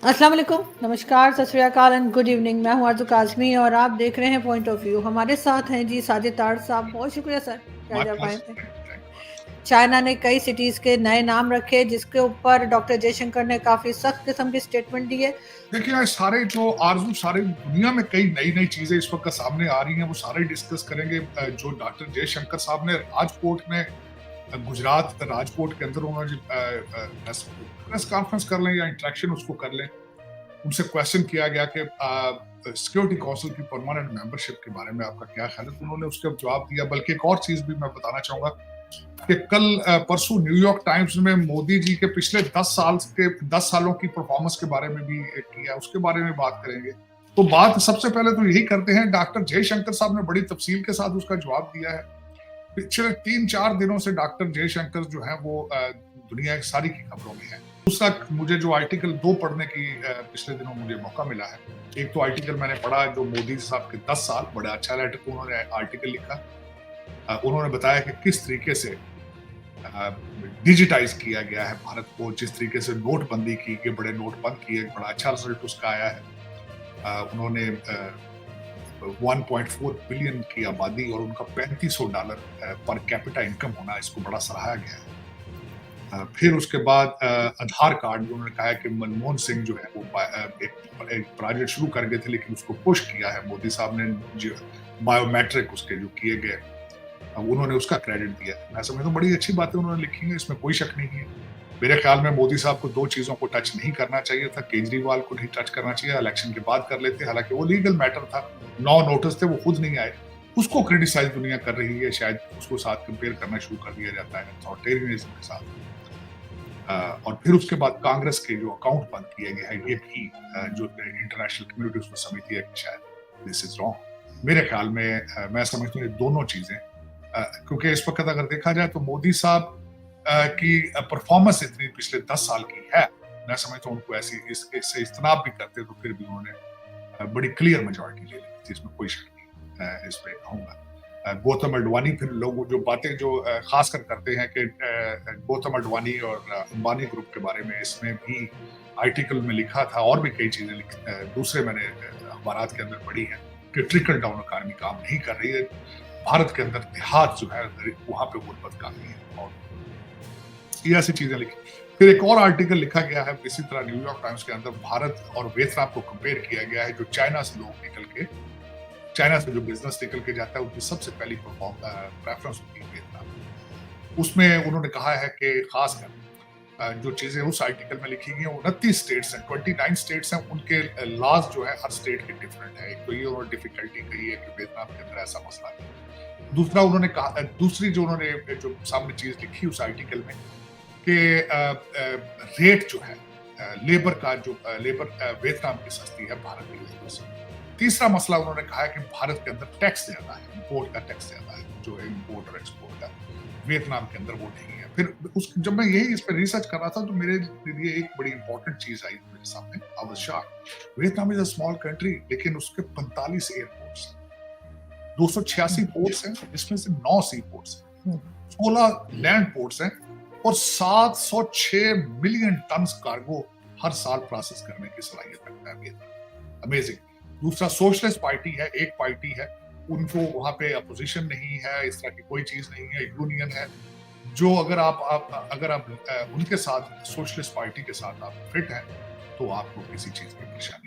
अस्सलाम वालेकुम, नमस्कार, सत श्री अकाल एंड गुड इवनिंग। मैं हूँ आरज़ू काज़मी और आप देख रहे हैं पॉइंट ऑफ व्यू। हमारे साथ हैं जी साजिद ताड़ साहब। बहुत शुक्रिया सर कि माय आज आप आए थे। Pleasure, thank you. चाइना ने कई सिटीज़ के नए नाम रखे जिसके ऊपर डॉक्टर जयशंकर ने काफ़ी सख्त किस्म की स्टेटमेंट दी है। देखिए, आज सारे जो आरज़ू सारी दुनिया में कई नई-नई चीज़ें इस वक़्त सामने आ रही हैं, वो सारे डिस्कस करेंगे। जो डॉक्टर जयशंकर साहब ने राजकोट में गुजरात राजकोट के अंदर उन्होंने जो प्रेस प्रेस कॉन्फ्रेंस कर लें या इंटरेक्शन उसको कर लें, उनसे क्वेश्चन किया गया कि सिक्योरिटी काउंसिल की परमानेंट मेंबरशिप के बारे में आपका क्या ख्याल है? तो उन्होंने उसका जवाब दिया। बल्कि एक और चीज़ भी मैं बताना चाहूँगा कि कल परसों न्यूयॉर्क टाइम्स में मोदी जी के पिछले 10 सालों की परफॉर्मेंस के बारे में भी किया, उसके बारे में बात करेंगे। तो बात सबसे पहले तो यही करते हैं, डॉक्टर जयशंकर साहब ने बड़ी तफसील के साथ उसका जवाब दिया है। पिछले 3-4 दिनों से डॉक्टर जयशंकर जो है वो दुनिया की सारी की खबरों में है। दूसरा, मुझे जो आर्टिकल 2 पढ़ने की पिछले दिनों मुझे मौका मिला है। एक तो आर्टिकल मैंने पढ़ा जो मोदी साहब के 10 साल, बड़ा अच्छा लेटर उन्होंने आर्टिकल लिखा। उन्होंने बताया कि किस तरीके से डिजिटाइज किया गया है भारत को, जिस तरीके से नोटबंदी की के बड़े नोट बंद किए, बड़ा अच्छा रिजल्ट उसका आया है। उन्होंने 1.4 बिलियन की आबादी और उनका $3500 पर कैपिटा इनकम होना, इसको बड़ा सराहा गया है। फिर उसके बाद आधार कार्ड उन्होंने कहा है कि मनमोहन सिंह जो है वो एक प्रोजेक्ट शुरू कर गए थे, लेकिन उसको पुश किया है मोदी साहब ने। जो बायोमेट्रिक उसके जो किए गए, उन्होंने उसका क्रेडिट दिया। मैं समझता हूँ बड़ी अच्छी बातें उन्होंने लिखी हैं, इसमें कोई शक नहीं है। मेरे ख्याल में मोदी साहब को 2 चीज़ों को टच नहीं करना चाहिए था। केजरीवाल को नहीं टच करना चाहिए, इलेक्शन के बाद कर लेते, हालाँकि वो लीगल मैटर था। 9 नोटिस थे, वो खुद नहीं आए। उसको क्रिटिसाइज़ दुनिया कर रही है, शायद उसको साथ कंपेयर करना शुरू कर दिया जाता है अथॉरिटेरियनिज़्म के साथ। और फिर उसके बाद कांग्रेस के जो अकाउंट बंद किए गए हैं, ये भी जो इंटरनेशनल कम्युनिटी उसको समझती है कि शायद दिस इज़ रॉन्ग। मेरे ख्याल में मैं समझता हूँ ये दोनों चीज़ें, क्योंकि इस वक़्त अगर देखा जाए तो मोदी साहब की परफॉर्मेंस इतनी पिछले 10 साल की है, मैं समझता हूँ उनको ऐसी इससे इज्तनाब भी करते तो फिर भी उन्होंने बड़ी क्लियर मेजॉरिटी ले ली थी, इसमें कोई शक नहीं। इस पे कहूँगा गौतम अडवाणी, फिर लोग जो बातें जो खासकर करते हैं कि गौतम अडवाणी और अंबानी ग्रुप के बारे में, इसमें भी आर्टिकल में लिखा था और भी कई चीजें दूसरे मैंने अखबारात के अंदर पढ़ी हैं कि ट्रिकल डाउन इकॉनमी काम नहीं कर रही है। भारत के अंदर देहात जो है वहां पे गुर्बत काफी है, और ये ऐसी चीजें लिखी। फिर एक और आर्टिकल लिखा गया है इसी तरह न्यूयॉर्क टाइम्स के अंदर, भारत और वियतनाम को कंपेयर किया गया है। जो चाइना से लोग निकल के, चाइना से जो बिजनेस निकल के जाता है, उनकी सबसे पहली प्रेफरेंस होती है वियतनाम। उसमें उन्होंने कहा है कि खासकर जो चीजें उस आर्टिकल में लिखी गई हैं, 29 स्टेट्स हैं, 29 स्टेट्स हैं, उनके लॉज जो है हर स्टेट के डिफरेंट है। एक तो ये उन्होंने डिफिकल्टी कही है कि वियतनाम के अंदर ऐसा मसला है। दूसरा उन्होंने कहा, दूसरी जो उन्होंने जो सामने चीज लिखी उस आर्टिकल में कि रेट जो है लेबर का, जो लेबर वियतनाम की सस्ती है, भारत की लेबर से। तीसरा मसला उन्होंने कहा है कि भारत के अंदर टैक्स ज्यादा है, इंपोर्ट का टैक्स ज्यादा है, जो इंपोर्ट और एक्सपोर्ट का, वियतनाम के अंदर वो नहीं है। फिर जब मैं यही इस पर रिसर्च कर रहा था तो मेरे लिए एक बड़ी इंपॉर्टेंट चीज आई मेरे सामने। I was shocked. Vietnam is a small country, लेकिन उसके 45 एयरपोर्ट्स, 286 पोर्ट्स हैं, जिसमें से 9 सी पोर्ट्स हैं, 16 लैंड पोर्ट्स हैं, और 706 मिलियन टन कार्गो हर साल प्रोसेस करने की सलाहियत रखता है वियतनाम। अमेजिंग। दूसरा, सोशलिस्ट पार्टी है, एक पार्टी है, उनको वहां पे अपोजिशन नहीं है, इस तरह की कोई चीज नहीं है, यूनियन है। जो अगर आप उनके साथ, सोशलिस्ट पार्टी के साथ आप फिट हैं, तो आपको किसी चीज की परेशानी